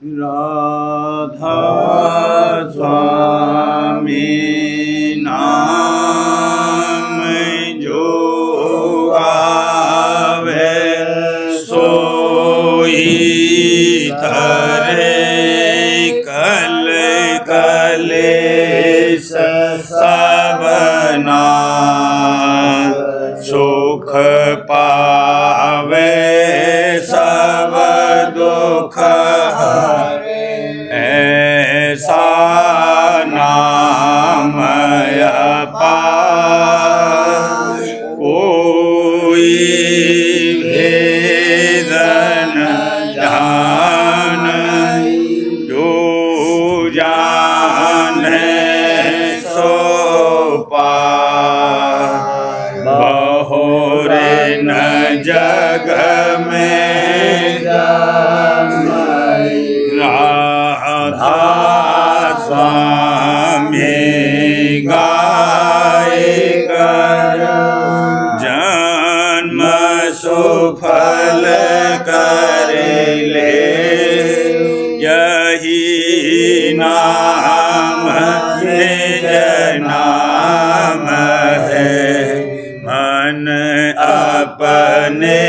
राधा स्वामी नाम जो गावे सोई तरे कल कलेश सब नाश सुख पावे सब दुख ऐसा नाम अपार कोई भेद न जाने जो जाने सो पार बहुरे न जग में राधा स्वामी गाय कर जन्म सुफल कर ले यही नाम निज नाम है मन अपने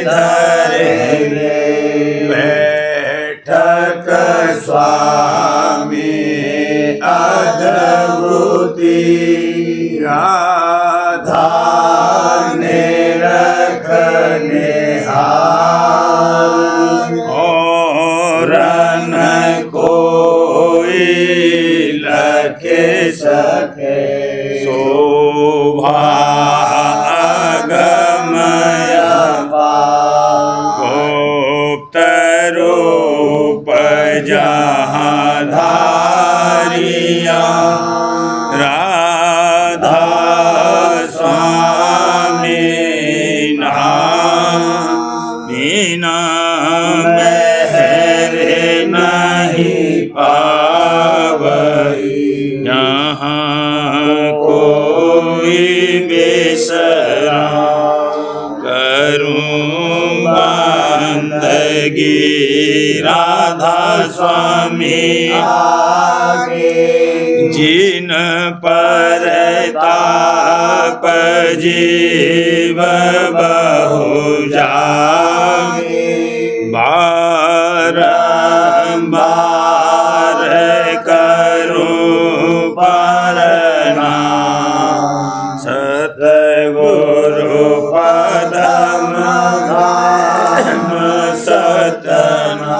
धरे बैठक स्वामी अद्भुति राधा ने रखने और न कोई लखे सके शोभा अगमय गुप्त रूप जहाँ धारिया राधा स्वामी मीना बहरे नहीं पावई यहाँ कोई बेसरा करूँ बंदगी राधा स्वामी आगे जिन पर ताप जीव बहु जागे बारंबार करूं प्रणाम सतगुरु पदम सतनाम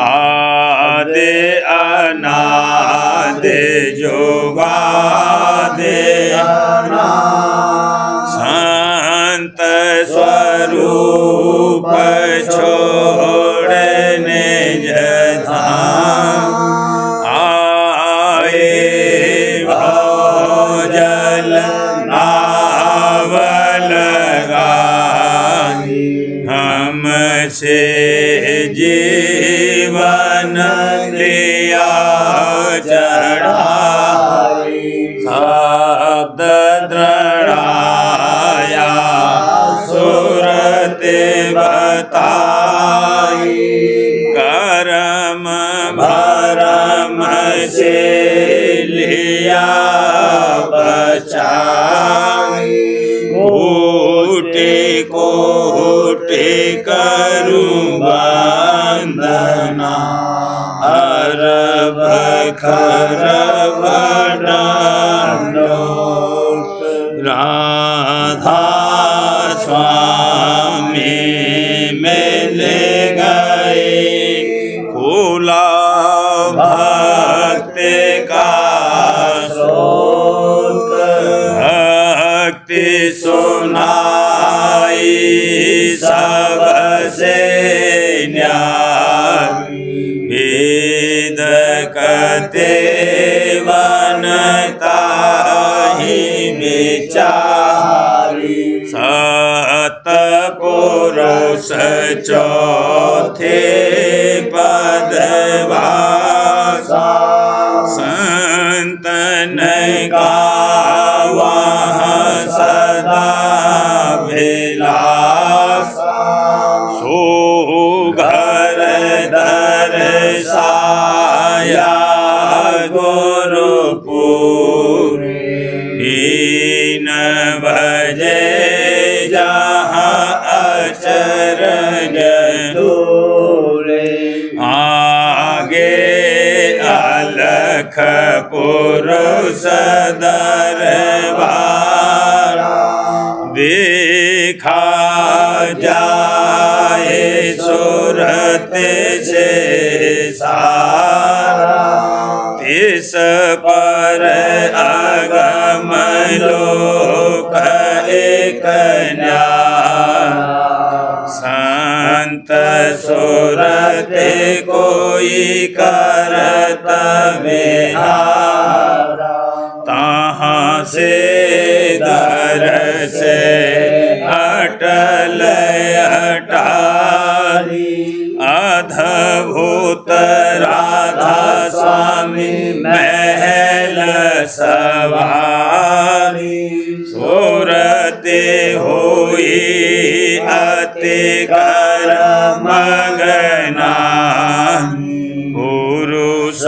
आदि अनादि जोगादि संत स्वरूप छोड़ने धाम आए भौजल नावल गाई हमसे जीवन लिया चढ़ाई शब्द दृढ़ाया सुरते बताई करम भरम से लिया बचाई कोटि कोटि करूं वंदना अरब खरब दंडोत राधा स्वामी मिल गए खुला भक्त का स्रोत भक्ति सुनाई सबसे न्यारी वेद कते बनता ही विचारी सतपुरुष चौथे पदवासा संतन का वहाँ सदा विलासा सो घर दर लख पुरुष दरबारा देखा जाए सूरत से सारा तिस पर अगम लोक एक न्यारा संत सूरत कोई करत विहारा तहाँ से घर से अटल अटारी अद्भुत राधा स्वामी महल सवारी सूरत हुई अति कर मगना पुरुष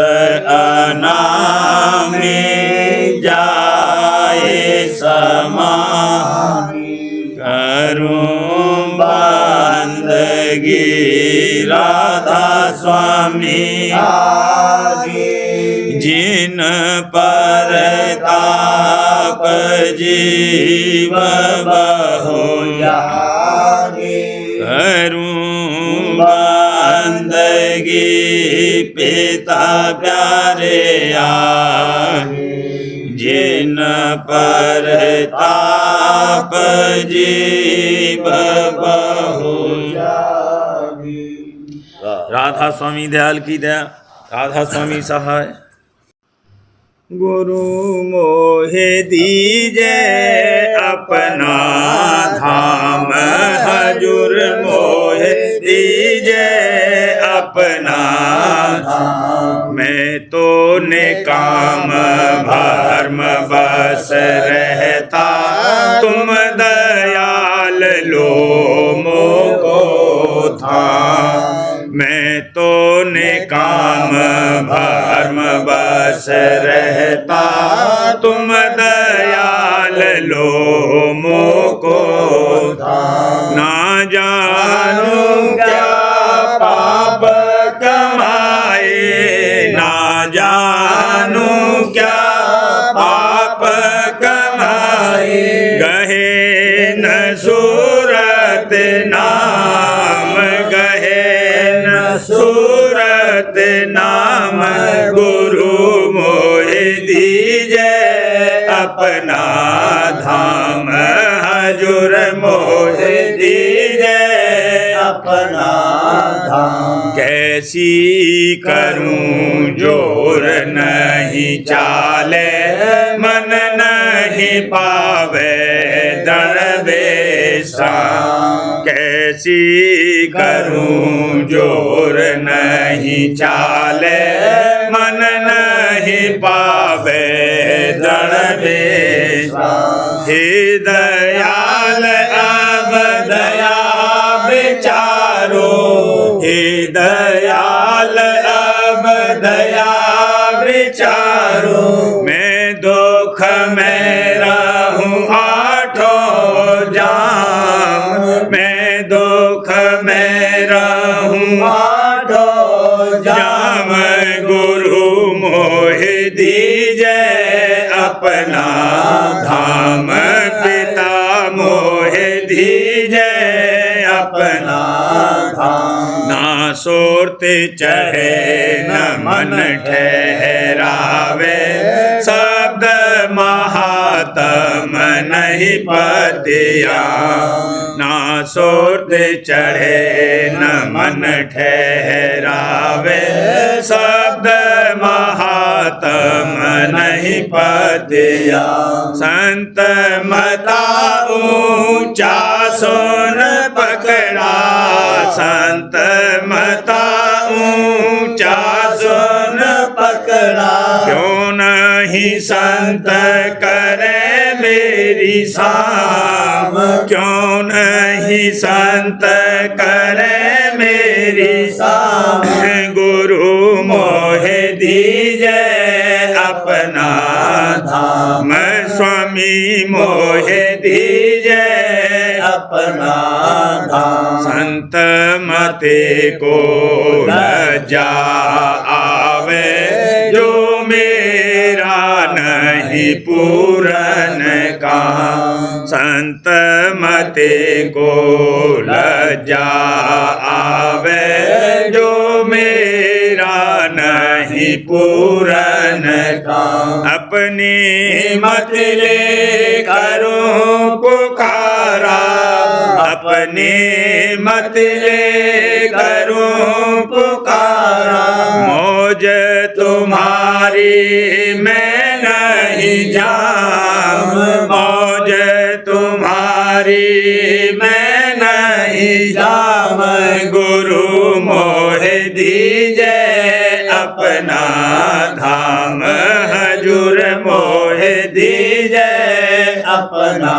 अनामी जाए समानी करूं बंदगी राधा स्वामी आगे जिन पर ताप जीव बहु करूं बंदगी पिता प्यारे जिन पर ताप जीव बहु राधा स्वामी दयाल की दया राधा स्वामी सहाय गुरु मोहे दीजे अपना धाम हजूर मोहे दीजे अपना धाम मैं तो निकाम भर्म बस रहता तुम दयाल लो मोको था मैं तो निकाम भर्म बस रहता तुम दयाल लो मोको ना जानू क्या पाप कमाए ना जानू क्या पाप कमाए गहे न सूरत नाम गहे न सूरत नाम गुरु मोहे दीजे अपना धाम हजूर मोहे दीजे अपना धाम कैसी करूं जोर नहीं चाले मन नहीं पावे दण बेसा कैसी करूं जोर नहीं चाले मन नहीं पावे दण बेसा हे दयाल अब दया विचारो हे दयाल अब दया विचारो मैं दुख में रहूं आठों जाम मैं दुख में रहूं आठों जाम गुरु मोहे दीजे अपना धाम पिता मोहे दीजे अपना धाम ना सोरते चढ़े न मन ठहरावे शब्द महात्म नहीं पतिया ना सोरते चढ़े न मन ठहरावे शब्द महात्म नहीं पतिया संत मता ऊंचा सोन पकड़ा संत मता ऊंचा सोन पकड़ा क्यों नहीं संत करे मेरी शाम क्यों नहीं संत करे मेरी शाम गुरु मोहे दीजे अपना धाम स्वामी मोहे दीजे अपना धाम संत मते को लज्जा आवे जो मेरे पूरन का। संत मते को लज्जा आवे जो मेरा नहीं पूरन का। अपनी मत ले करूं पुकारा, अपनी मत ले करूं पुकारा। मौज तुम्हारी मैं नहीं जाम, मौज तुम्हारी मैं नहीं जाम। गुरु मोहे दीजे अपना धाम, हजूर मोहे दीजे अपना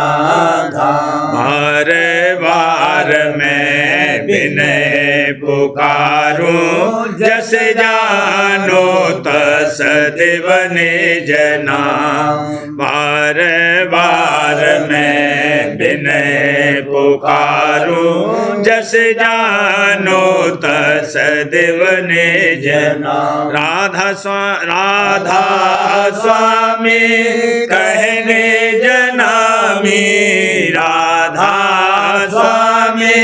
धाम। बार बार मैं विनय पुकारूं, जस जानो तस देवने जना। बार बार मैं विनय पुकारूं, जस जानो तस देवने जना। राधा स्वामी कहने जनामी, राधा स्वामी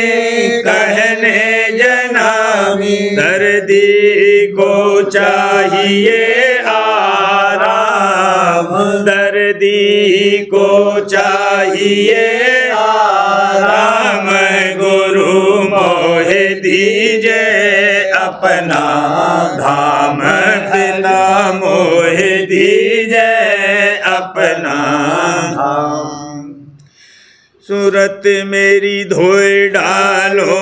कहने जनामी। दर्दी को चाहिए आराम, दर्दी को चाहिए आराम। गुरु मोहे दीजे अपना धाम, पिता मोहे दीजे अपना धाम। सूरत मेरी धोए डालो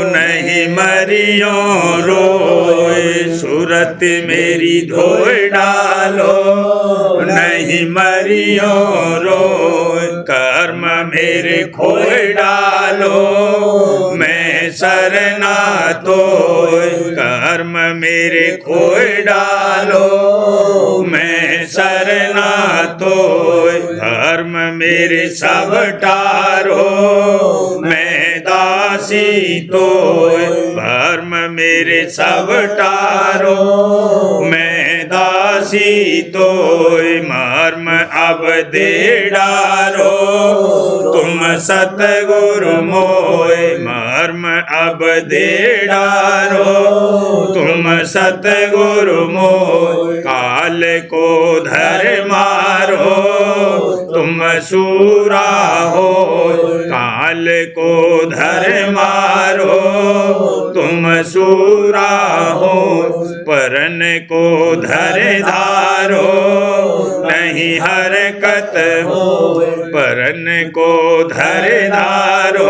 नहीं मरियो रोए, सूरत मेरी धोए डालो नहीं मरियो रोए। कर्म मेरे खोए डालो मैं सरना तोय, कर्म मेरे खोए डालो मैं सरना तोय। धर्म मेरे सब टारो मैं दासी तोय, धर्म मेरे सब टारो मैं दासी तोय। मर्म अब दे डारो तुम सतगुरु मोय, मर्म अब दे डारो तुम सतगुरु मोय। काल को धर मारो तुम सूरा हो, काल को धर मारो तुम सूरा हो। परन को धर धारो नहीं हरकत हो, परन को धर धारो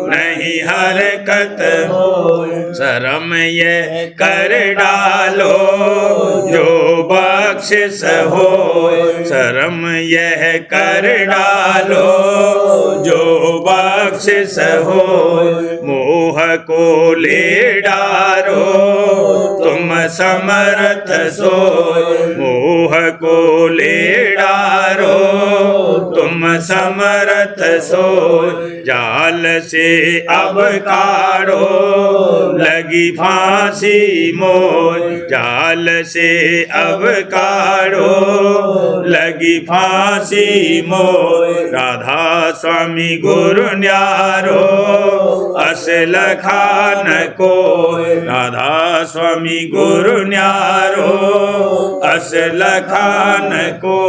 नहीं हरकत हो। शर्म ये कर डालो जो बख्शिश हो, शर्म यह कर डालो जो बख्शिश हो। मोह को ले डारो तुम समर्थ सोय, मोह को ले डारो तुम समर्थ सोय। जाल से अब काढ़ो लगी फांसी मोय, जाल से अब काढ़ो लगी फांसी मोय। राधा स्वामी गुरु न्यारो असल खान को, राधा स्वामी गुरु न्यारो असल खान को।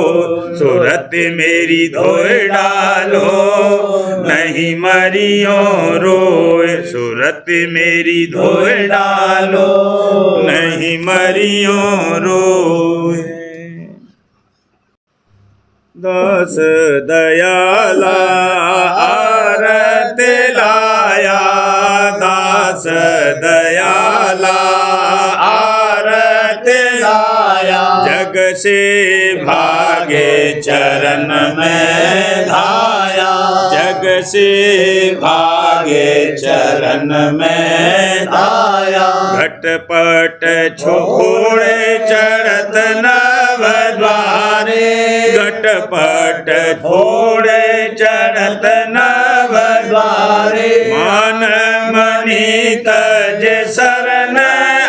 सूरत मेरी धोए डालो नहीं मरियो रोए, सूरत मेरी धोए डालो नहीं मरियो रोए। दास दयाला आरत लाया, दास दयाला आरत लाया। जग से भागे चरण में धाया, जग से भागे चरण में धाया। घटपट छोड़े चढ़त नव द्वारे, घटपट छोड़े चढ़त नव द्वारे। मान मणि तज शरण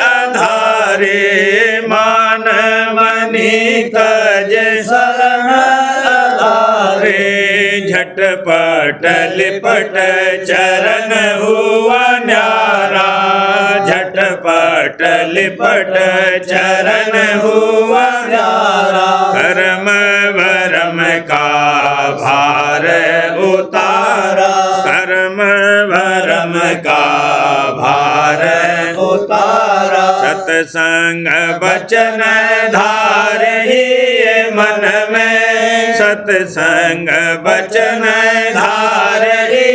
आधारे, मान मणि तज शरण झटपट लिपट चरण हुआ न्यारा, झटपट लिपट चरण हुआ न्यारा। कर्म भरम का भार उतारा, कर्म भरम का भार उतारा। सत्संग बचन धार ही मन में, सत्संग बचन धार ही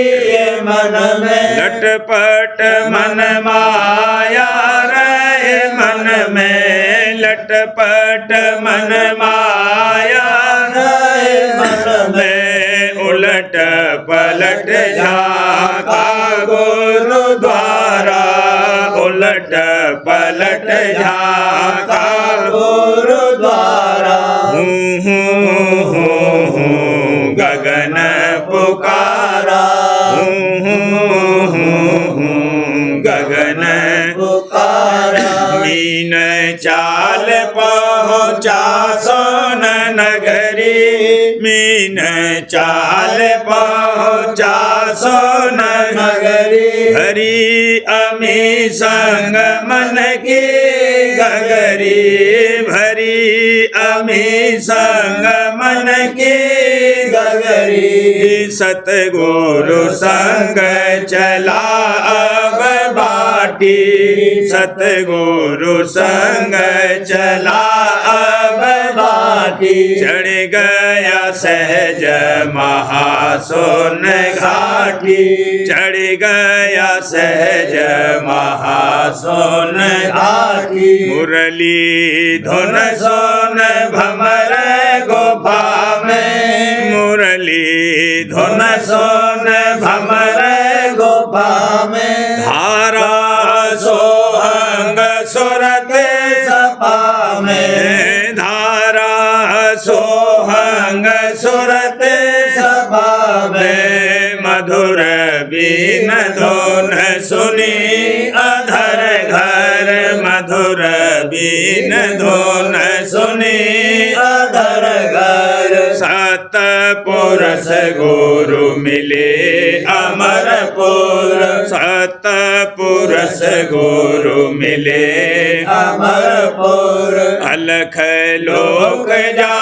मन में। लटपट मन माया रहे मन में, लटपट मन माया रहे मन में। उलट पलट झाका गुरुद्वारा, उलट पलट झाका गुरुद्वारा। गगन पुकारा, गगन पुकारा। मीन चाल पहुँचा सोन नगरी, मीन चाल पहुँचा सोन नगरी। हरि अमी संग मन की गगरी, भरी अमी संग मन की गगरी। सतगुरु संग चला अब बाटी, सतगुरु संग चला अब बाटी। चढ़ गया सहज महासोन घाटी, चढ़ गया सहज महासोन घाटी। मुरली धुन सोन भमर गुफा में, मुरली धुन सोन भमर गुफा में। धारा सोहंग सुरत सपा में, धारा सोहंग सुरत सपा में। मधुर बीन धुन सुनी अधर घर, मधुर बीन धुन सुनी अधर घर। सतपुरुष गुरु मिले अमरपुर, सतपुरुष गुरु मिले अमरपुर। अलख लोक जा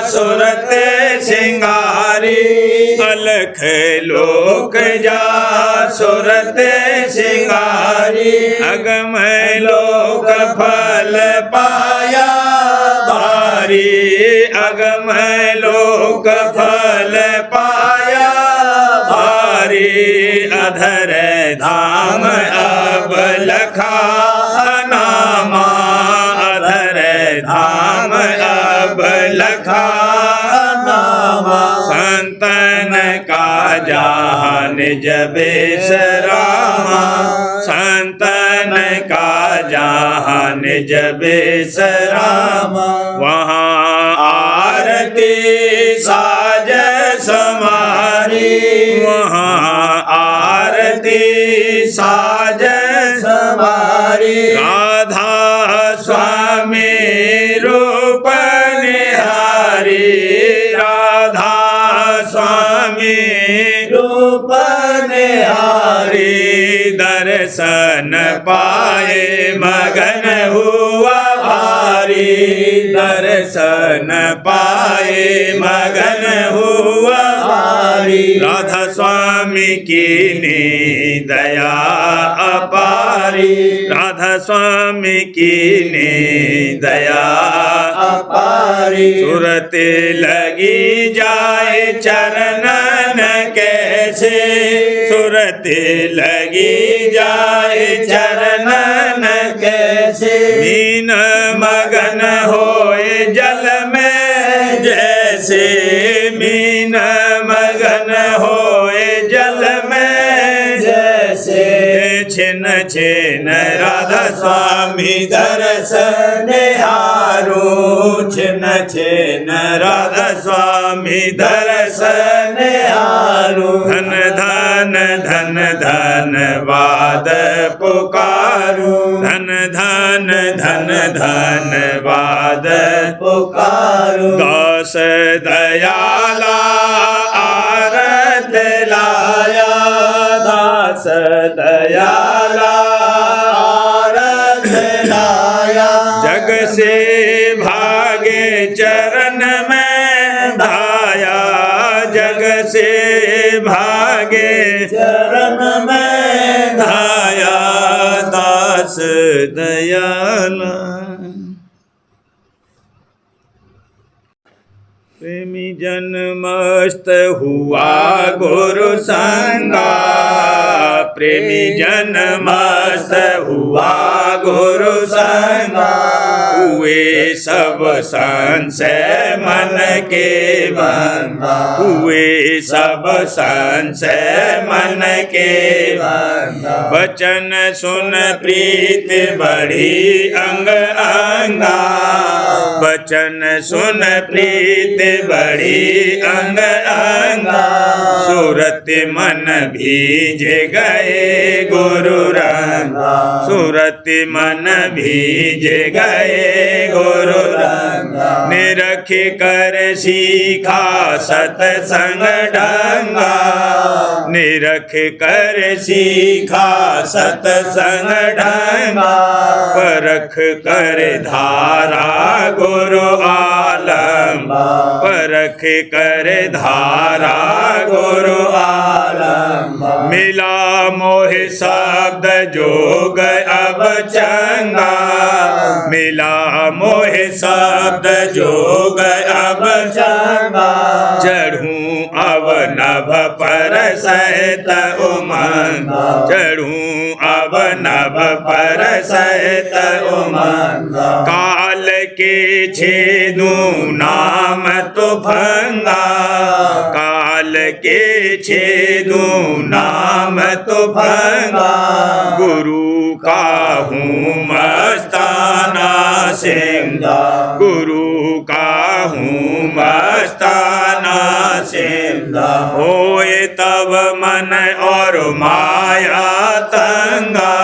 सुरत सिंगारी, अलख लोक जा सुरत सिंगारी। अगम लोक फल पाया भारी, अगम लोक फल पाया भारी। अधर धाम अब लखा नामा, अधर धाम अब लखा नामा। संतन का जहाँ निज बेस रामा, संतन का जहाँ निज बेस रामा। वहाँ आरती साज समारी, वहाँ आरती साज समारी। राधा स्वामी रूप निहारी, राधा स्वामी रूप निहारी। दर्शन पाए मगन हुआ भारी, दर्शन पाए मगन हुआ भारी। राधा स्वामी की नी दया अपारी, राधा स्वामी की नी दया अपारी। सुरत लगी जाए चरणन कैसे, सुरत लगी जाए चरणन कैसे। मीन मगन होए जल में जैसे, मीन मगन होए जल में जैसे। छिन छिन राधा स्वामी दर्शन निहारो, छिन छिन राधा स्वामी दर्शन निहारो। धन धन धन धनवाद पुकारो, धन धन धन धनवाद पुकारो। दास दयाला दयाला जग से भागे चरण में धाया, जग से भागे चरण में धाया दास दयाला। प्रेमी जन मस्त हुआ गुरु संगा, प्रेमी जन मस्त हुआ गुरु संगा, हुए सब संशय मन के बंधा, हुए सब संशय मन के बंधा। वचन सुन प्रीत बढ़ी अंग अंगा, वचन सुन प्रीत बढ़ी अंग अंगा, सूरत मन भीज गए गुरु रंगा, सूरत मन भीज गए गुरु रंगा। निरख कर सीखा सतसंग ढंगा, निरख कर सीखा सतसंग ढंगा, परख कर धारा गुरु आलम, परख कर धारा गुरु आलम। मिला मोह शब्द जोग अब चंगा, मिला मोह शब्द जोग अब चंगा, चढ़ूं अब नभ पर सहित उमंग, चढ़ूं अब नभ पर सहित उमंग। काल के छेदूं नाम तो फंगा, काल के छेदूं नाम तो फंगा, गुरु का हूँ मस्ताना सिंगा, गुरु का हूँ मस्ताना सिंगा। होए तब मन और माया तंगा,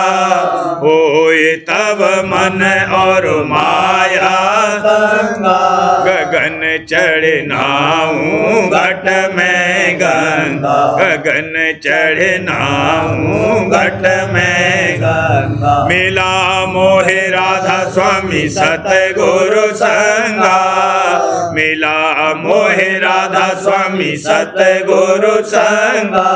होए तब मन और माया तंगा, गगन चढ़नाऊं घट में गंगा, गगन चढ़नाऊं घट में गंगा। मिला मोहे राधा स्वामी सतगुरु संगा, मिला मोहे राधा स्वामी सतगुरु संगा,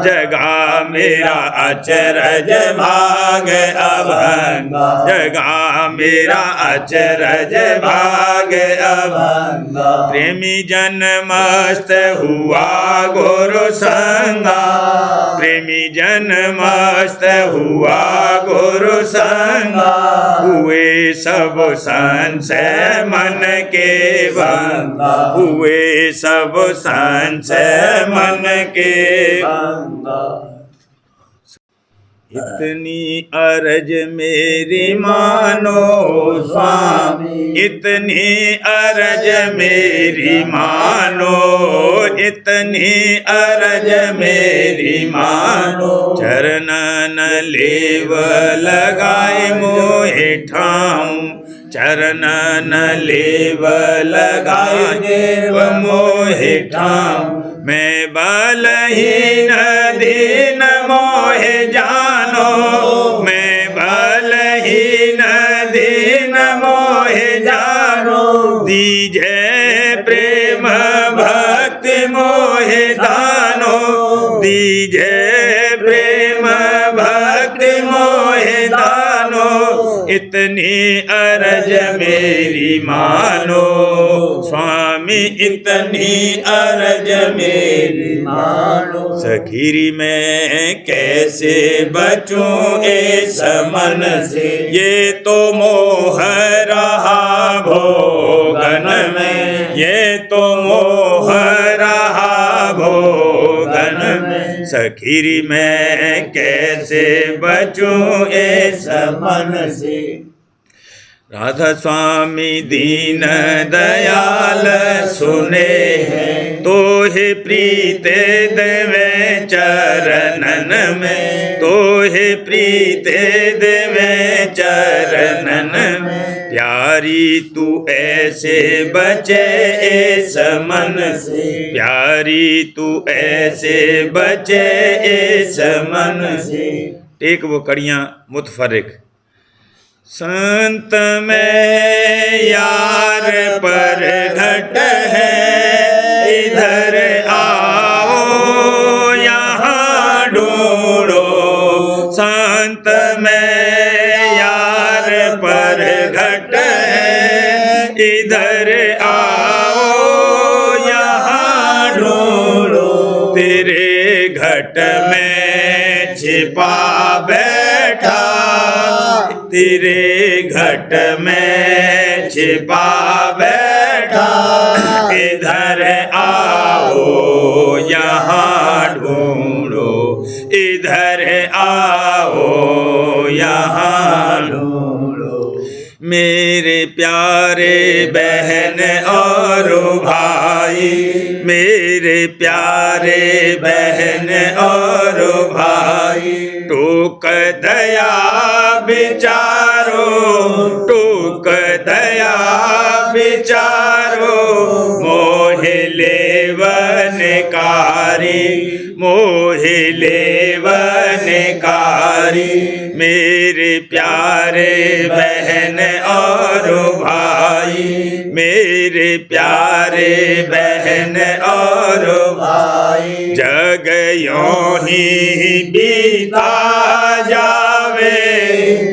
जगा मेरा अचरज भाग अभंगा, जगा मेरा अचरज भाग अभंगा। प्रेमी जन मस्त हुआ गुरु संगा, प्रेमी जन मस्त हुआ गुरु संगा, हुए सब संशय मन के बंधा, हुए सब संशय मन के बंधा। इतनी अरज मेरी मानो स्वामी, इतनी अरज मेरी मानो, इतनी अरज मेरी मानो, चरणन लेव लगाए मोहे ठाऊं, चरणन लेव लगाए देव मोहे ठाऊं। मैं बलहीन दीन मोहे जानो, मैं बलहीन दीन मोहे जानो, दीजे प्रेम भक्ति मोहे दानो, दीजे प्रेम भक्ति मोहे दानो, इतनी अरज मेरी मानो स्वामी, इतनी अरज मेरी मानो। सखीरी मैं कैसे बचूं इस मन से, ये तो मोह रहा भोगन में, ये तो मोह रहा भोगन में। सखीरी मैं कैसे बचूं इस मन से। राधा स्वामी दीन दयाल सुने हैं, तो हे प्रीत देवे चरणन में, तो हे प्रीत देवे चरणन में। प्यारी तू ऐसे बचे इस मन से, प्यारी तू ऐसे बचे इस मन से। एक वो कड़ियाँ मुतफरिक। संत में यार पर घट है, इधर आओ यहाँ ढूंढो। संत में यार पर घट है, इधर आओ यहाँ ढूंढो। तेरे घट में छिपा बैठा, तेरे घट में छिपा बैठा। इधर आओ यहाँ ढूंढो, इधर आओ यहाँ ढूंढो। मेरे प्यारे बहन और भाई, मेरे प्यारे बहन और भाई। टूक दया बिचारो, टूक दया बिचारो। मोह लेवन कारी, मोह लेवन कारी। मेरे प्यारे बहन और भाई, मेरे प्यारे बहन और भाई। जग यों ही बीता जावे,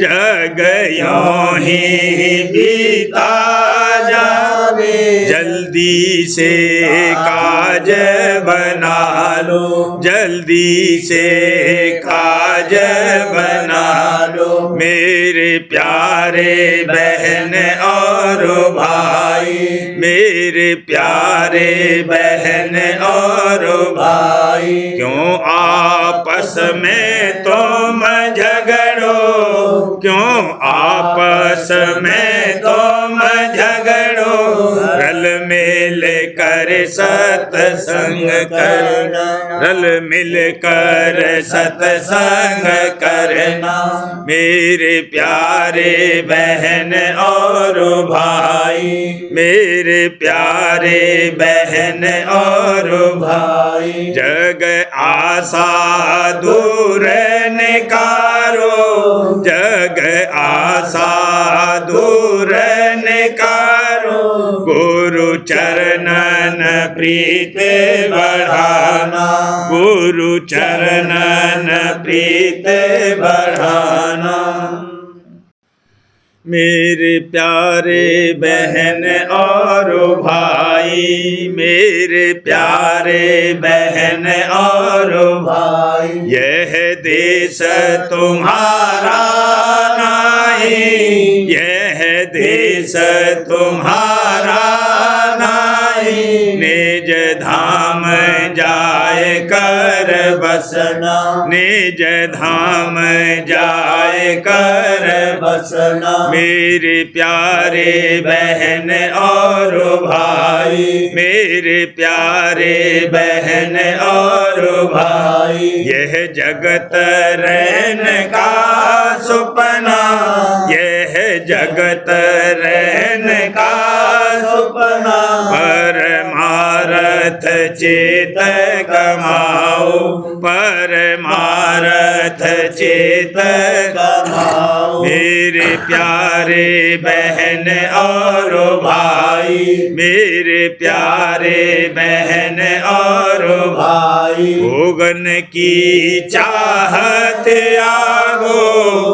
जग यों ही बीता जावे। जल्दी से काज बना लो, जल्दी से काज बना लो। मेरे प्यारे बहन और भाई, मेरे प्यारे बहन और भाई। क्यों आपस में तुम झगड़ो, क्यों आपस में तुम झगड़ो। रल मिल कर सत्संग करना, रल मिल कर सत्संग करना। मेरे प्यारे बहन और भाई, मेरे प्यारे बहन और भाई। जग आशा दूर निकारो, जग आशा दूर निकारो। गुरु चरणन प्रीत बढ़ाना, गुरु चरणन प्रीत बढ़ाना। मेरे प्यारे बहन और भाई, मेरे प्यारे बहन और भाई। यह देश तुम्हारा नहीं, यह देश तुम्हारा नहीं। निज धाम जाए कर बसना, निज धाम जाए कर बसना। मेरे प्यारे बहन और भाई, मेरे प्यारे बहन और भाई। यह जगत रहन का सुपना, यह जगत रहन का सुपना। परमारथ चेत कमाओ, परमारथ चेत कमाओ। मेरे प्यारे बहन और भाई, मेरे प्यारे बहन और भाई। भोगन की चाहत आगो,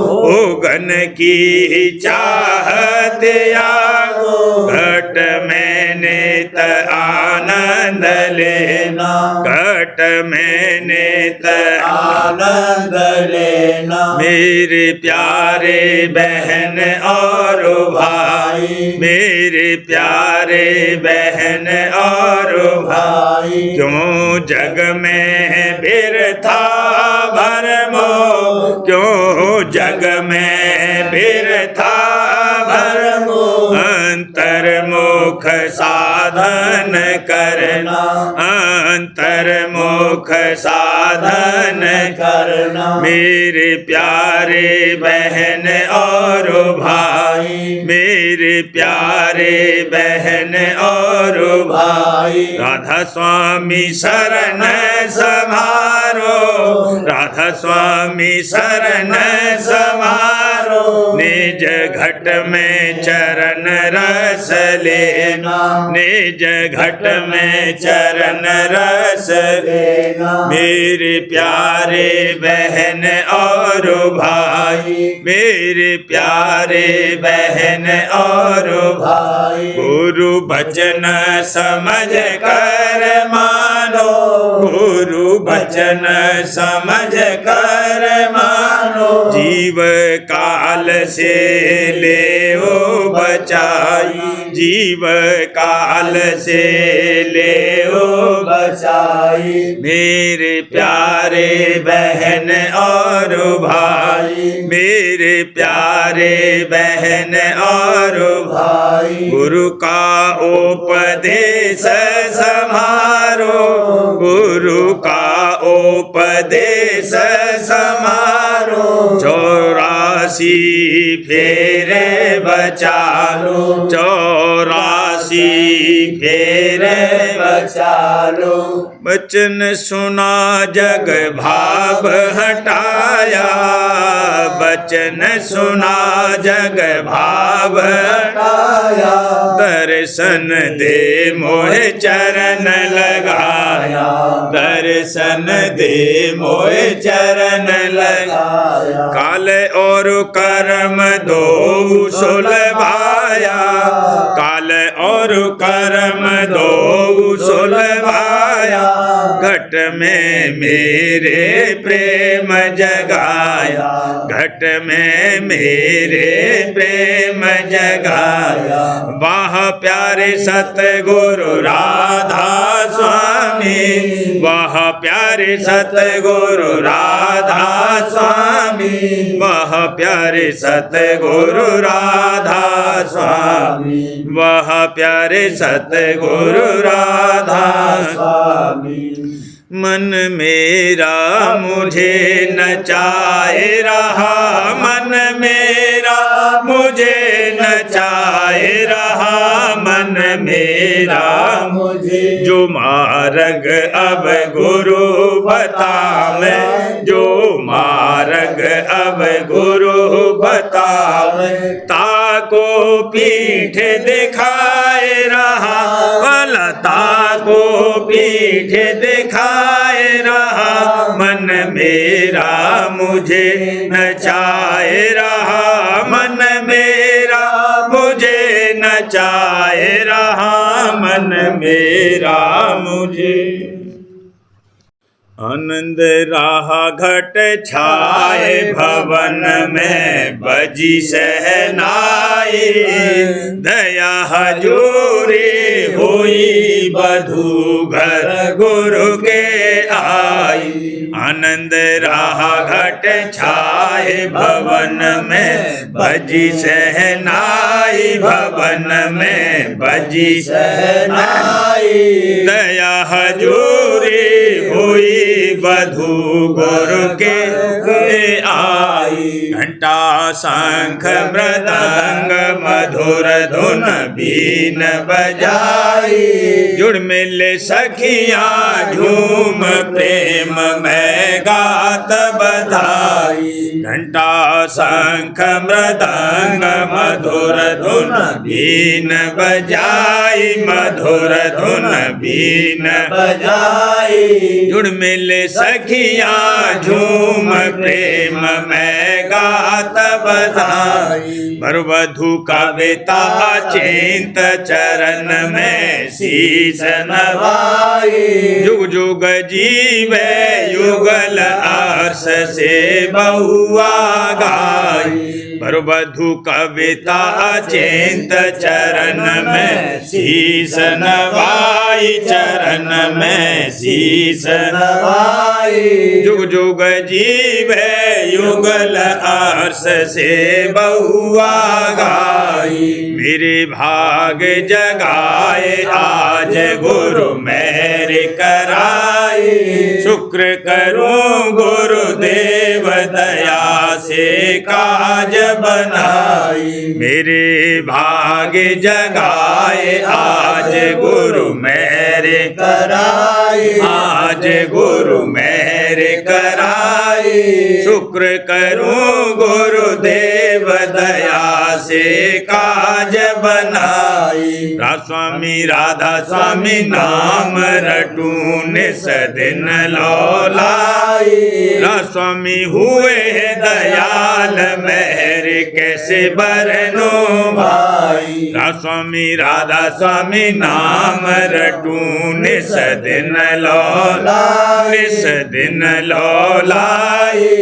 भोगन की चाहत आगो। घट में नित आनंद लेना, घट में नित आनंद लेना। मेरे प्यारे बहन और भाई, मेरे प्यारे बहन और भाई। क्यों जग में बिरथा भरमो, क्यों जग में बिरथा भरमो। अंतर्मुख साधन कर करना, अंतर्मुख साधन करना। मेरे प्यारे बहन और भाई, मेरे प्यारे बहन और भाई, राधा स्वामी शरण समारो, राधा स्वामी शरण समारो, निज घट में चरण रस लेना, निज घट में चरण रस लेना। मेरे प्यारे बहन और भाई, मेरे प्यारे बहन और भाई, गुरु वचन समझ कर मानो, गुरु वचन समझ कर मानो, जीव काल से ले ओ बचाई, जीव काल से ले ओ बचाई। मेरे प्यारे बहन और भाई, मेरे प्यारे बहन और भाई, गुरु का उपदेश समारो, गुरु का उपदेश समारो, 84 फेरे बचा लो, 84 फेरे बचा लो। बचन सुना जग भाव हटाया, बचन सुना जग भाव हटाया, दर्शन दे मोहे चरण लगाया, दर्शन दे मोहे चरण लगाया। काल और कर्म दो सुलभाया, काल और कर्म दो सुलभाया, घट में मेरे प्रेम जगाया, घट में मेरे प्रेम जगाया। वाह प्यारे सतगुरु राधा स्वामी, वाह प्यारे सतगुरु राधा स्वामी, वाह प्यारे सतगुरु राधा स्वामी, वाह प्यारे सतगुरु राधा स्वामी। मन मेरा मुझे नचाए रहा, मन मेरा मुझे नचाए रहा, मन मेरा मुझे, जो मार्ग अब गुरु बतावे, जो मार्ग अब गुरु बतावे, ताको पीठ दिखाए रहा, भला ताको पीठ दिखाए रहा, मन मेरा मुझे नचाए रहा, मन मेरा मुझे नचाए रहा, मन मेरा मुझे। आनंद रहा घट छाए भवन में बजी सहनाई, दया हजूरी हुई बधू घर गुरु के आई। आनंद रहा घट छाए भवन में बजी सहनाई, भवन में बजी सहनाई, दया हजूरी हुई बधू गुरु के आई। घंटा शंख मृदंग मधुर धुन बीन बजाई, जुड़ मिल सखियां झूम प्रेम में गात बधाई। घंटा शंख मृदंग मधुर धुन बीन बजाई, मधुर धुन बीन बजाई, जुड़ मिल सखियां झूम प्रेम में गात बधाई। वर वधू का बेटा चिंत चरण में शीश नवाई, जुग जुग जीवे युगल आर्स से बहुआ गाई। वर वधू कविता चिंत चरण में शीश नवाई, चरण में शीश नवाई, जुग जुग जीवे युगल आर्स से बहुआ गाई। मेरे भाग जगाए आज गुरु मेहर कराई। शुक्र करूं गुरुदेव दया से काज बनाई। मेरे भाग जगाए आज गुरु मेहर कराई। आज गुरु मेहर कराई। शुक्र करूं गुरुदेव दया से काज बनाई। राधा स्वामी नाम रटूं निस दिन लौलाई। स्वामी हुए दयाल मेहर कैसे बरनो भाई। स्वामी राधा स्वामी नाम रटूं निस दिन लौलाई। निस दिन लौलाई।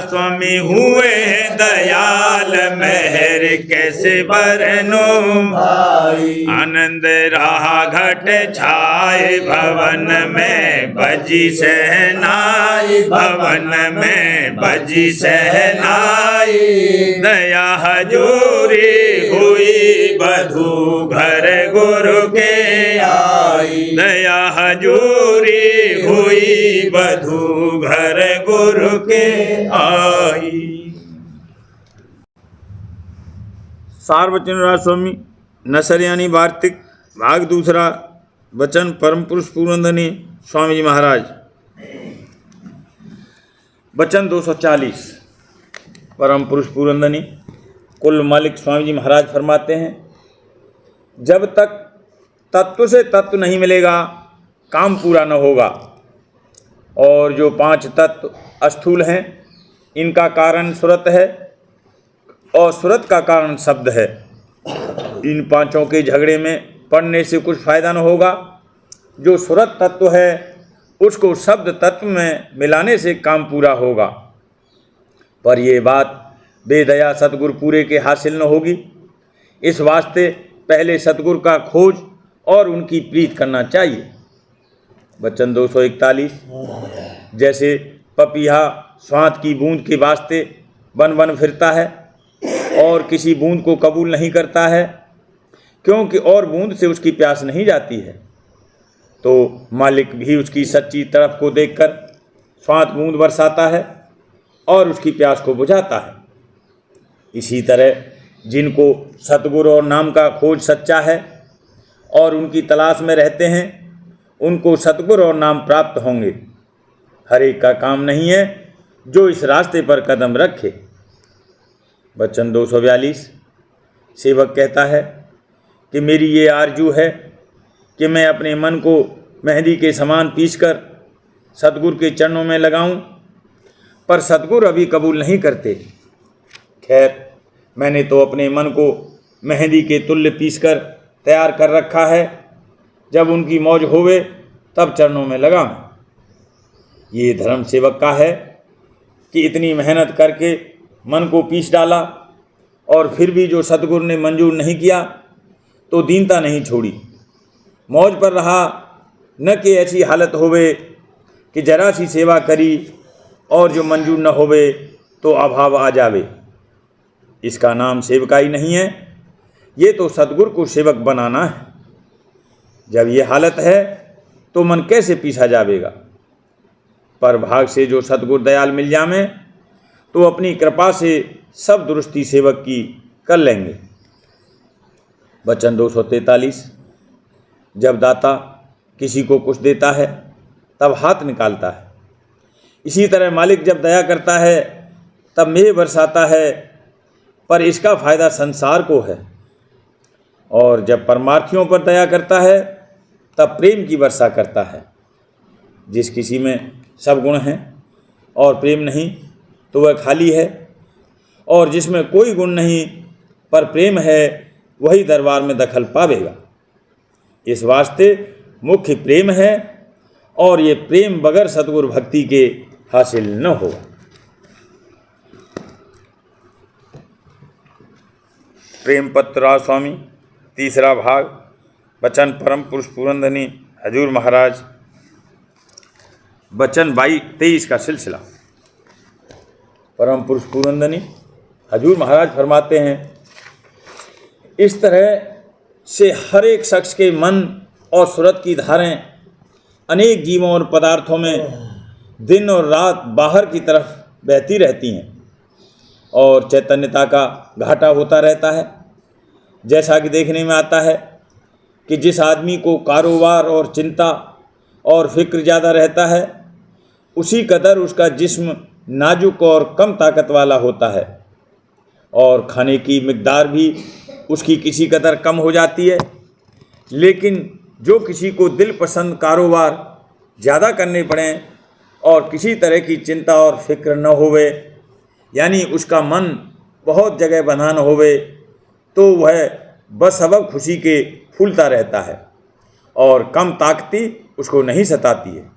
स्वामी हुए दयाल मेहर कैसे बरनो भाई। आनंद रहा घट छाए भवन में बजी सहनाई। भवन में बजी सहनाई। दया हजूरी हुई बधू घर गुरु के आई। दया हजूरी हुई बधू घर गुरु के आई। सार्वजन राजस्वामी नसर यानी वार्तिक भाग दूसरा। वचन परम पुरुष पूर्णधनी स्वामी जी महाराज। वचन 240। परम पुरुष पूर्णधनी कुल मालिक स्वामी जी महाराज फरमाते हैं, जब तक तत्व से तत्व नहीं मिलेगा काम पूरा न होगा। और जो 5 तत्व अस्थूल हैं इनका कारण सुरत है और सुरत का कारण शब्द है। इन 5 के झगड़े में पड़ने से कुछ फायदा न होगा। जो सुरत तत्व है उसको शब्द तत्व में मिलाने से काम पूरा होगा। पर यह बात बेदया सतगुरु पूरे के हासिल न होगी। इस वास्ते पहले सतगुरु का खोज और उनकी प्रीत करना चाहिए। वचन 241। जैसे पपीहा स्वांत की बूंद के वास्ते वन वन फिरता है और किसी बूंद को कबूल नहीं करता है क्योंकि और बूंद से उसकी प्यास नहीं जाती है, तो मालिक भी उसकी सच्ची तरफ को देखकर स्वांत बूंद बरसाता है और उसकी प्यास को बुझाता है। इसी तरह जिनको सतगुरु और नाम का खोज सच्चा है और उनकी तलाश में रहते हैं उनको सतगुरु और नाम प्राप्त होंगे। हर एक का काम नहीं है जो इस रास्ते पर कदम रखे। वचन 242। सेवक कहता है कि मेरी ये आरजू है कि मैं अपने मन को मेहंदी के समान पीसकर सतगुरु के चरणों में लगाऊं, पर सतगुरु अभी कबूल नहीं करते। खैर, मैंने तो अपने मन को मेहंदी के तुल्य पीसकर तैयार कर रखा है। जब उनकी मौज होवे तब चरणों में लगाऊं। ये धर्म सेवक का है कि इतनी मेहनत करके मन को पीस डाला और फिर भी जो सतगुरु ने मंजूर नहीं किया तो दीनता नहीं छोड़ी। मौज पर रहा, न कि ऐसी हालत होवे कि जरा सी सेवा करी और जो मंजूर न होवे तो अभाव आ जावे। इसका नाम सेवकाई नहीं है, ये तो सतगुरु को सेवक बनाना है। जब ये हालत है तो मन कैसे पीसा जावेगा। पर भाग से जो सतगुरु दयाल मिल जावे तो अपनी कृपा से सब दुरुस्ती सेवक की कर लेंगे। वचन 243। जब दाता किसी को कुछ देता है तब हाथ निकालता है, इसी तरह मालिक जब दया करता है तब मेह बरसाता है, पर इसका फायदा संसार को है। और जब परमार्थियों पर दया करता है तब प्रेम की वर्षा करता है। जिस किसी में सब गुण हैं और प्रेम नहीं तो वह खाली है, और जिसमें कोई गुण नहीं पर प्रेम है वही दरबार में दखल पावेगा। इस वास्ते मुख्य प्रेम है और ये प्रेम बगैर सतगुरु भक्ति के हासिल न होगा। प्रेम पत्र स्वामी तीसरा भाग। वचन परम पुरुष पूरनधनी हजूर महाराज। वचन 22-23 का सिलसिला। परम पुरुष पूरनधनी हजूर महाराज फरमाते हैं, इस तरह से हर एक शख्स के मन और सूरत की धारें अनेक जीवों और पदार्थों में दिन और रात बाहर की तरफ बहती रहती हैं और चैतन्यता का घाटा होता रहता है। जैसा कि देखने में आता है कि जिस आदमी को कारोबार और चिंता और फिक्र ज़्यादा रहता है, उसी कदर उसका जिस्म नाजुक और कम ताकत वाला होता है और खाने की मिकदार भी उसकी किसी कदर कम हो जाती है। लेकिन जो किसी को दिल पसंद कारोबार ज़्यादा करने पड़ें और किसी तरह की चिंता और फिक्र न होवे, यानी उसका मन बहुत जगह बंधा न होवे, तो वह बसबब खुशी के फूलता रहता है और कम ताकती उसको नहीं सताती है।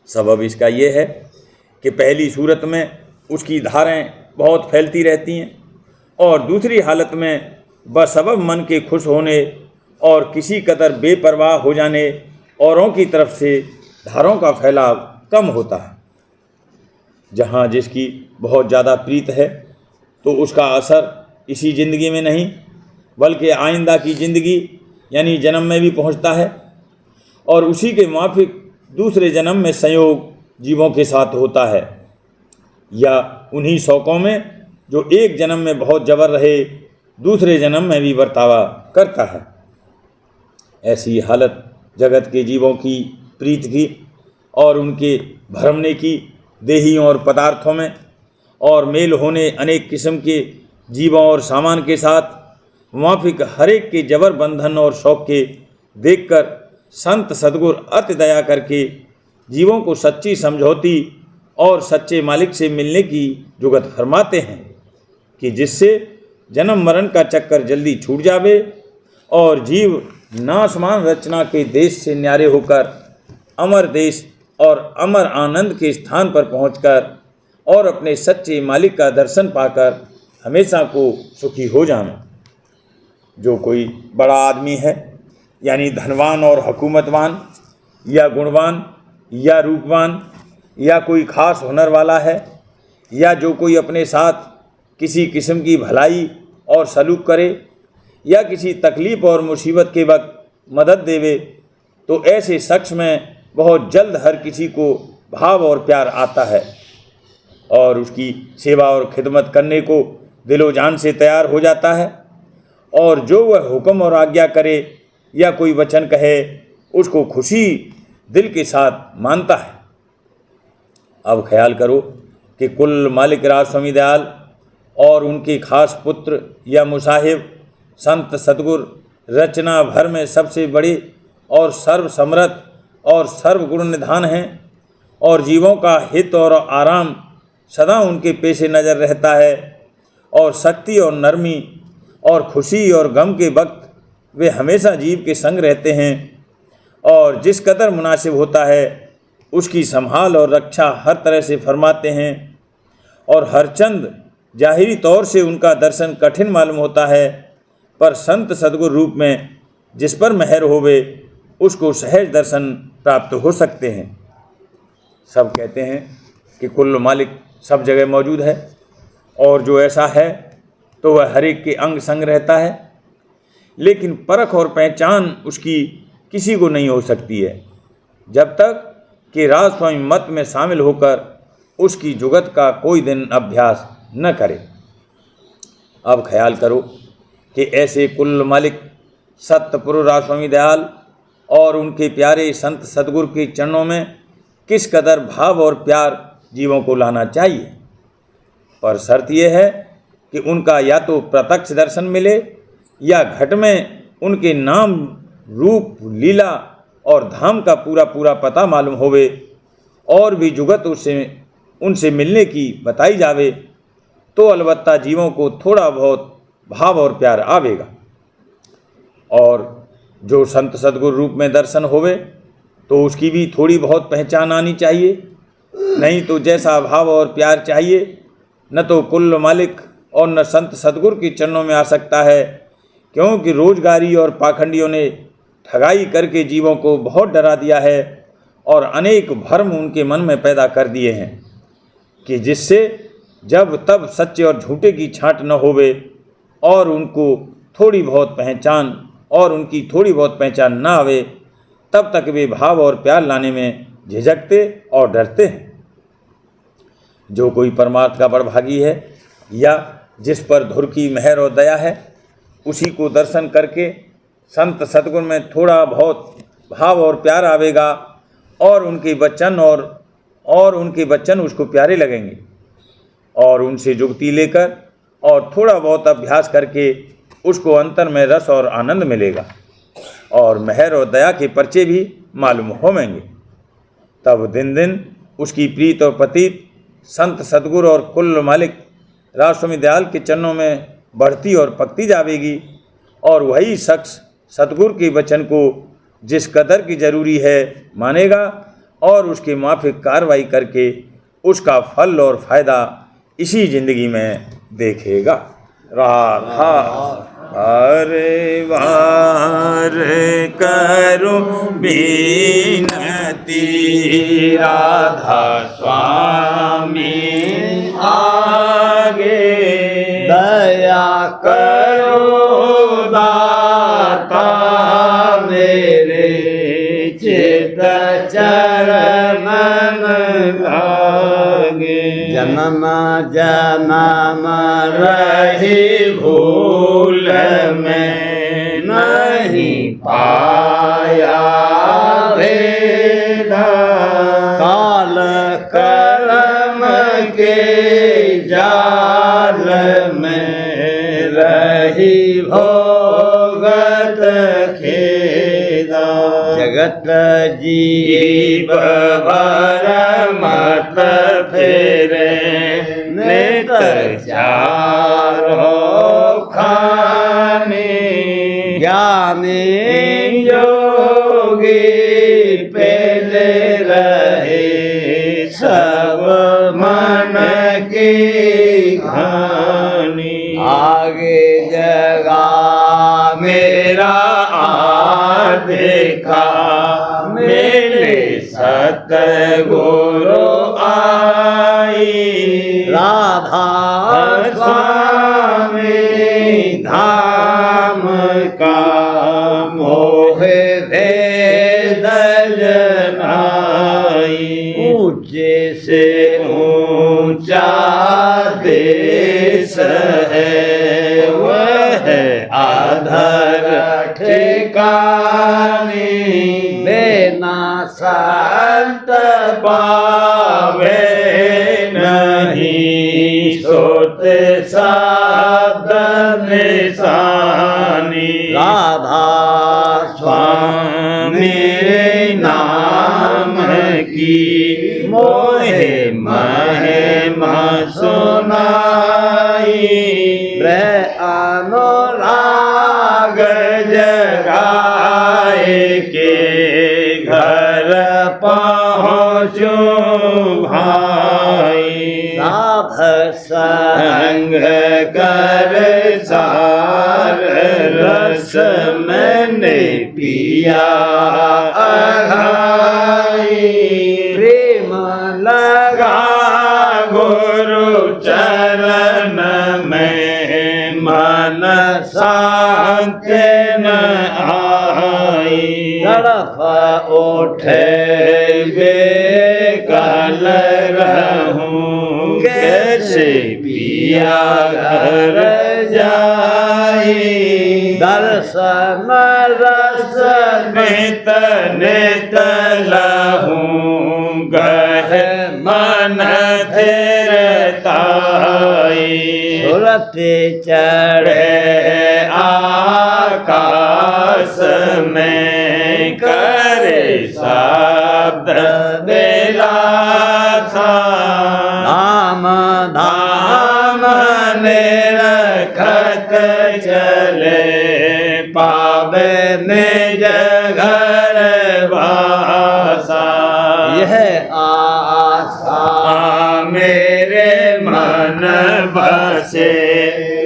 सबब इसका ये है कि पहली सूरत में उसकी धारें बहुत फैलती रहती हैं और दूसरी हालत में बसबब मन के खुश होने और किसी कदर बेपरवाह हो जाने औरों की तरफ से धारों का फैलाव कम होता है। जहाँ जिसकी बहुत ज़्यादा प्रीत है तो उसका असर इसी ज़िंदगी में नहीं बल्कि आइंदा की ज़िंदगी यानी जन्म में भी पहुँचता है और उसी के माफिक दूसरे जन्म में संयोग जीवों के साथ होता है या उन्हीं शौक़ों में जो एक जन्म में बहुत जबर रहे दूसरे जन्म में भी बर्तावा करता है। ऐसी हालत जगत के जीवों की प्रीत की और उनके भरमने की देहियों और पदार्थों में और मेल होने अनेक किस्म के जीवों और सामान के साथ मुआफिक हर एक के जबर बंधन और शौक़ के देखकर संत सद्गुर अति दया करके जीवों को सच्ची समझौती और सच्चे मालिक से मिलने की जुगत फरमाते हैं कि जिससे जन्म मरण का चक्कर जल्दी छूट जावे और जीव नासमान रचना के देश से न्यारे होकर अमर देश और अमर आनंद के स्थान पर पहुंचकर और अपने सच्चे मालिक का दर्शन पाकर हमेशा को सुखी हो जाना। जो कोई बड़ा आदमी है यानी धनवान और हुकूमतवान या गुणवान या रूपवान या कोई खास हुनर वाला है या जो कोई अपने साथ किसी किस्म की भलाई और सलूक करे या किसी तकलीफ़ और मुसीबत के वक्त मदद देवे, तो ऐसे शख्स में बहुत जल्द हर किसी को भाव और प्यार आता है और उसकी सेवा और खिदमत करने को दिलो जान से तैयार हो जाता है और जो वह हुक्म और आज्ञा करे या कोई वचन कहे उसको खुशी दिल के साथ मानता है। अब ख्याल करो कि कुल मालिक राज स्वामी दयाल और उनके खास पुत्र या मुसाहिब संत सद्गुर रचना भर में सबसे बड़े और सर्वसमर्थ और सर्वगुण निधान हैं और जीवों का हित और आराम सदा उनके पेशे नज़र रहता है और शक्ति और नरमी और खुशी और गम के वक्त वे हमेशा जीव के संग रहते हैं और जिस कदर मुनासिब होता है उसकी संभाल और रक्षा हर तरह से फरमाते हैं और हर चंद जाहिरी तौर से उनका दर्शन कठिन मालूम होता है, पर संत सद्गुर रूप में जिस पर मेहर होवे उसको सहज दर्शन प्राप्त हो सकते हैं। सब कहते हैं कि कुल मालिक सब जगह मौजूद है और जो ऐसा है तो वह हर एक के अंग संग रहता है, लेकिन परख और पहचान उसकी किसी को नहीं हो सकती है जब तक कि राज स्वामी मत में शामिल होकर उसकी जुगत का कोई दिन अभ्यास न करे। अब ख्याल करो कि ऐसे कुल मालिक सत्यपुरुष राज स्वामी दयाल और उनके प्यारे संत सद्गुरु के चरणों में किस कदर भाव और प्यार जीवों को लाना चाहिए, पर शर्त यह है कि उनका या तो प्रत्यक्ष दर्शन मिले या घट में उनके नाम रूप लीला और धाम का पूरा पूरा पता मालूम होवे और भी जुगत उनसे मिलने की बताई जावे, तो अलबत्ता जीवों को थोड़ा बहुत भाव और प्यार आवेगा। और जो संत सद्गुरु रूप में दर्शन होवे तो उसकी भी थोड़ी बहुत पहचान आनी चाहिए, नहीं तो जैसा भाव और प्यार चाहिए न तो कुल मालिक और न संत सद्गुरु के चरणों में आ सकता है, क्योंकि रोजगारी और पाखंडियों ने ठगाई करके जीवों को बहुत डरा दिया है और अनेक भ्रम उनके मन में पैदा कर दिए हैं कि जिससे जब तब सच्चे और झूठे की छांट न होवे और उनको थोड़ी बहुत पहचान और उनकी थोड़ी बहुत पहचान ना आवे तब तक वे भाव और प्यार लाने में झिझकते और डरते हैं। जो कोई परमार्थ का बड़भागी है या जिस पर धुर की मेहर और दया है, उसी को दर्शन करके संत सद्गुण में थोड़ा बहुत भाव और प्यार आवेगा और उनके वचन उसको प्यारे लगेंगे और उनसे जुगती लेकर और थोड़ा बहुत अभ्यास करके उसको अंतर में रस और आनंद मिलेगा और मेहर और दया के पर्चे भी मालूम होंगे। तब दिन दिन उसकी प्रीत और पतित संत सद्गुरु और कुल मालिक राजस्वामी दयाल के चरणों में बढ़ती और पकती जावेगी और वही शख्स सद्गुरु के वचन को जिस कदर की जरूरी है मानेगा और उसके माफिक कार्रवाई करके उसका फल और फायदा इसी जिंदगी में देखेगा। राधा अरे वार करो बिनती राधा स्वामी आगे दया करो दाता मेरे चित चरण लागे। जन्म जन्म रही भूल में नहीं पाया भेदा काल कर्म के जाल में रही भोगत खेदा। जगत जीव भर मत फेरे नित चारो खाने ज्ञानी योगी पहले रहे सब मन की कहानी। आगे जगा मेरा देखा मेरे सतगुरु आई राधा स्वामी धाम का मोह भेद जनाई। ऊंचे से ऊंचा देश है वह अधर ठिकानी बिना संत पावे नहीं सोते साधन निशानी। राधा स्वामी नाम की मोहे महिमा सुनाई। अनुराग जगाए के घर पहुँचो भाई। साध संग कर सार रस मैंने पिया प्रेम लगा गुरु चरण में मन शांत न आई। तड़प उठे बेकल रहूं कैसे पिया घर जाई। दर्शन रस नित नित लहूं गह मन धीरताई। सुरति चढ़े आकाश में करे शब्द दिलासा। धाम धाम निरखत चले पावे निज घर वासा। यह आशा मेरे मन बसे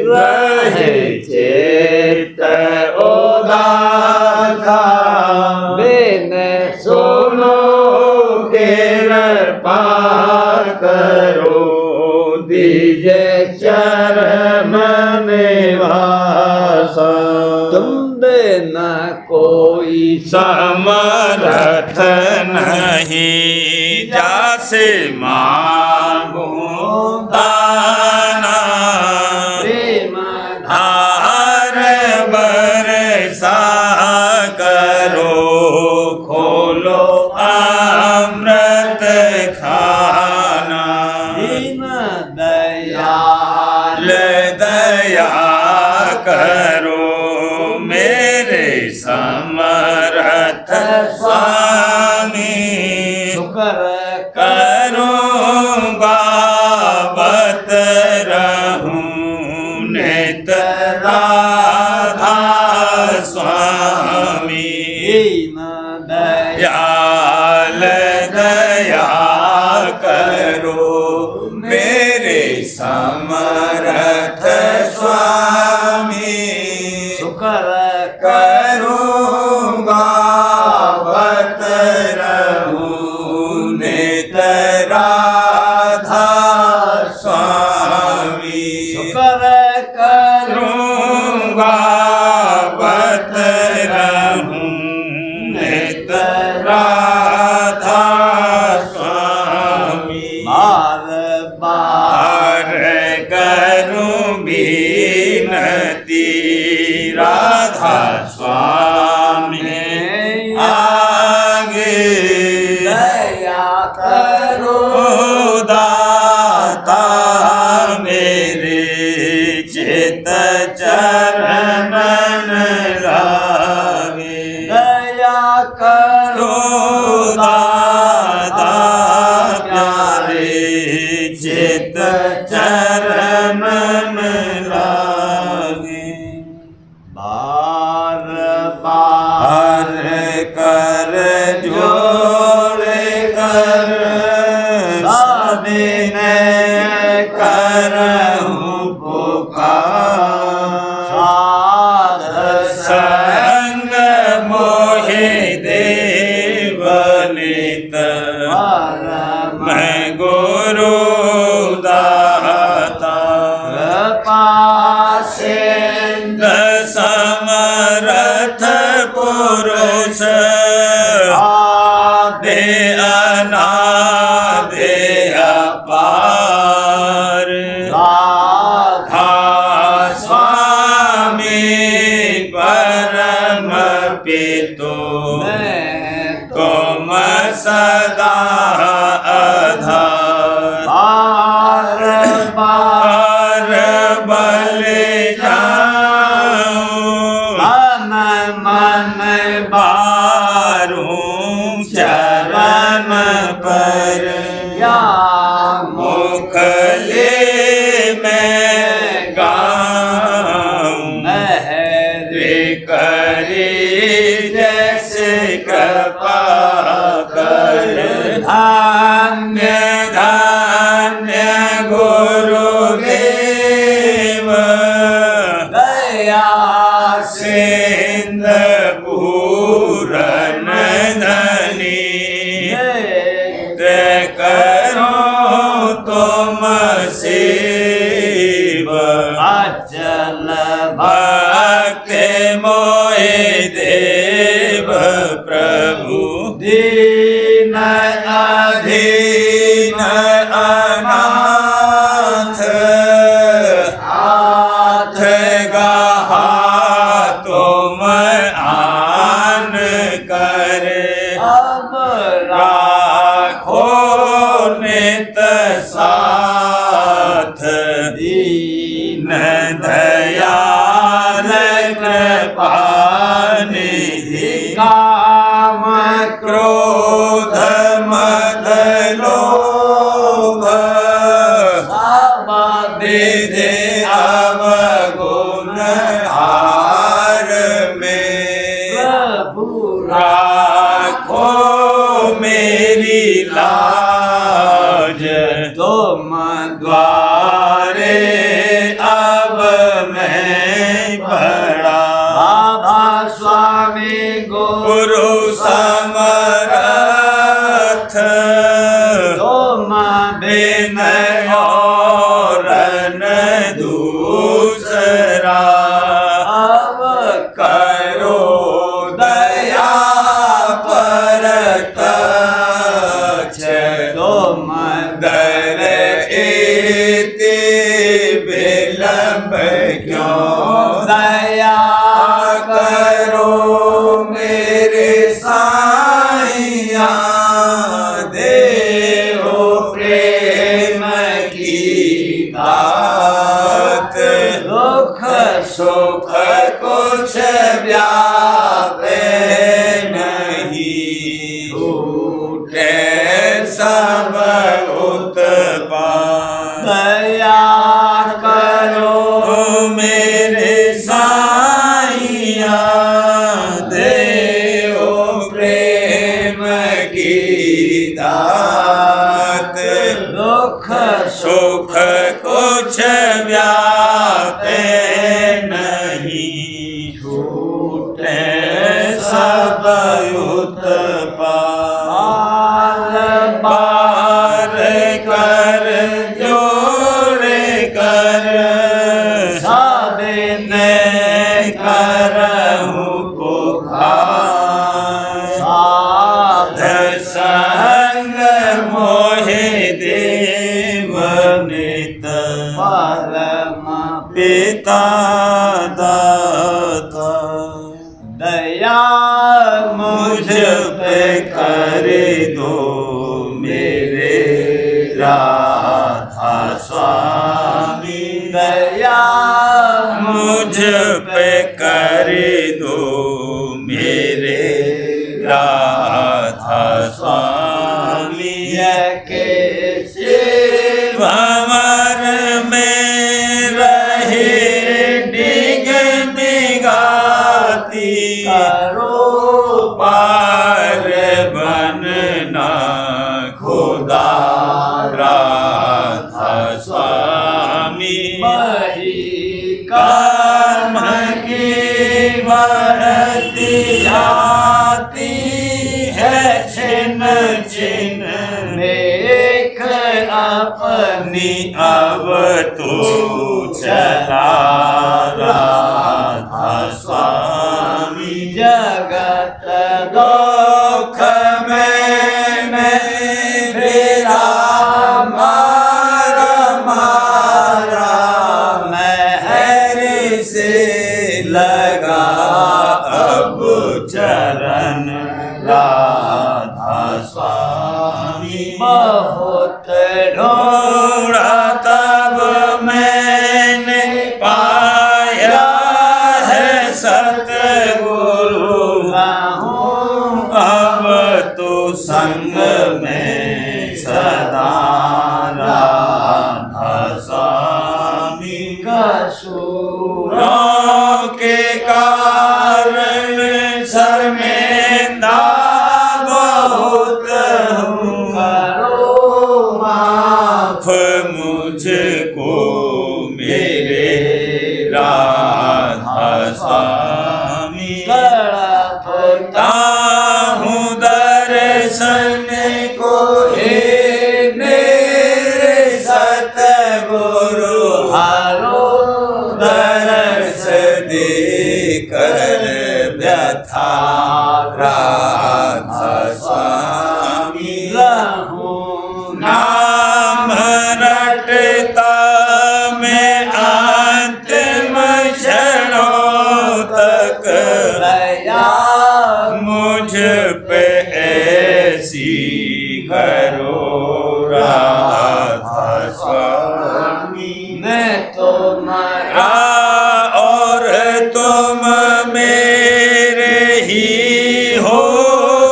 रहे चित उदासा। बिन सुनो कृपा करो दीजे चरण निवासा। बिन कोई समर्थ नहीं, जासे मांगो दाना, प्रेम धार बरसा करो, खोलो अमृत खाना। दीन दयाल दया करो मेरे समर्थ स्वामी, शुक्र करूँगा बत रहूं नित राधा स्वामी। दीन दयाल दया करो मेरे समर्थ स्वामी, शुक्र करूँगा बत रहूं नित राधा स्वामी। शुक्र करूँगा बत रहूं नित राधा स्वामी। बार बार करूं विनती राधा स्वामी आगे, दया करो दाता मेरे चित चरणन लागे। दया करो दाता प्यारे चित चरणन लागे। बार बार कर जोड़ कर साबिन करहूं पुकार, साध संग मोहे देवनित मैं गुरु दाता। कृपा सिंधु समर्थ पुरुष आदि दे अनादे अपार, राधा स्वामी परम पितो तुम सदा आधार। बार बार बल जाऊं मन बारूं चरण पर, या मुखले में गाऊं मेरे करे जैसे कृपा कर। धन्य धन्य गुरुदेव दया सिंध पूरन धनी, करो तुम सेव अचल भक्त मोहे देव प्रभु। दीन अधीन अनाथ हाथ गहा तुम आन कर, अब राखो नित साथ। दीन दयाल कृपा निधि, काम क्रोध मद लोभ सब विधि अवगुण हार में, प्रभु राखो मेरी लाज। तुम द्वारे अब मैं पड़ा, राधा स्वामी गुरु समर्थ तुम बिन और न दूसरा। दया करो मेरे साईया, देहो प्रेम की दात। दुख सुख कुछ व्यापे नहीं, छूटे सब उत्पात। दया करो मेरे साईया, देहो प्रेम की दात। दुख सुख कुछ व्यापे नहीं, छूटे सब उत्पात। बार कर जोड़े कर साधने करहूँ पुकार। साध संग मोहे देव नित, परम पिता दाता। दया मुझ पे कर दो मेरे राधा स्वामी। दया मुझ पे कर दो मेरे राधा स्वामी। के भंवर में रहे डिग दिगाती, करो पार बनना खुदा राधा स्वामी। वही काम की बढ़ती जाती है छिन छिन, नेक अपनी अब तो चला राधा स्वामी। जगत दुख मैंने फिरा मारा मारा, महर से लगा अब चरण राधा स्वामी। बहुत ढूंढा तब मैंने पाया है सतगुरु, हूँ अब तो संग में सदा राधा स्वामी। कसूरों के कारण शर्मिंदा बहुत हूँ, करो माफ मुझको मेरे राधा स्वामी। तड़पता हूँ दर्शन को हे मेरे सतगुरु, हारो दर्श देकर व्यथा राधा स्वामी। रहूं नाम रटता मैं अंतिम क्षणों तक, दया मुझ पे ऐसी करो राधा स्वामी। मैं तो मरा और तुम मेरे ही हो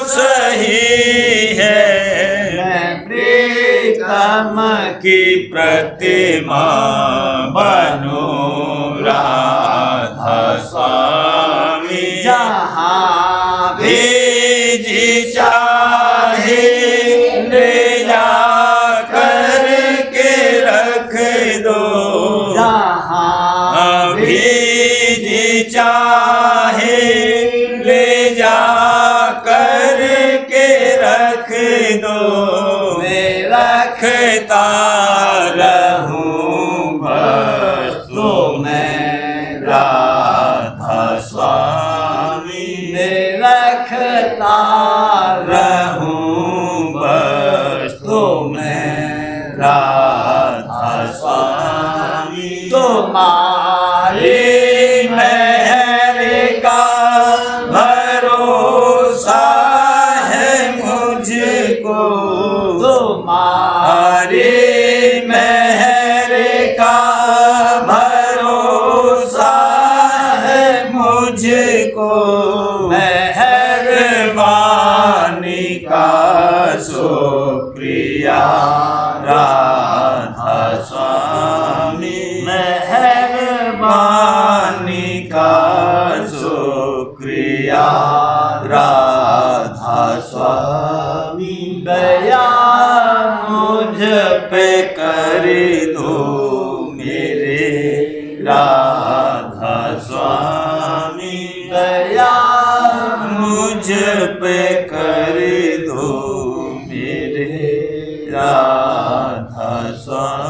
सही है, मैं प्रीतम की प्रतिमा बनो राधा स्वामी। जहाँ भी जी चाहे ले जा कर के रख दो, जहाँ भी जी चाहे ले जा कर के रख दो, मैं रखता रहूं बस तो मैं राधा स्वामी। मैं रखता रहूं बस तो मैं राधा स्वामी। तुम्हारे मैं शुक्रिया राधा स्वामी दया मुझ पे कर दो मेरे राधा स्वामी दया मुझ पे कर दो मेरे राधा स्वामी।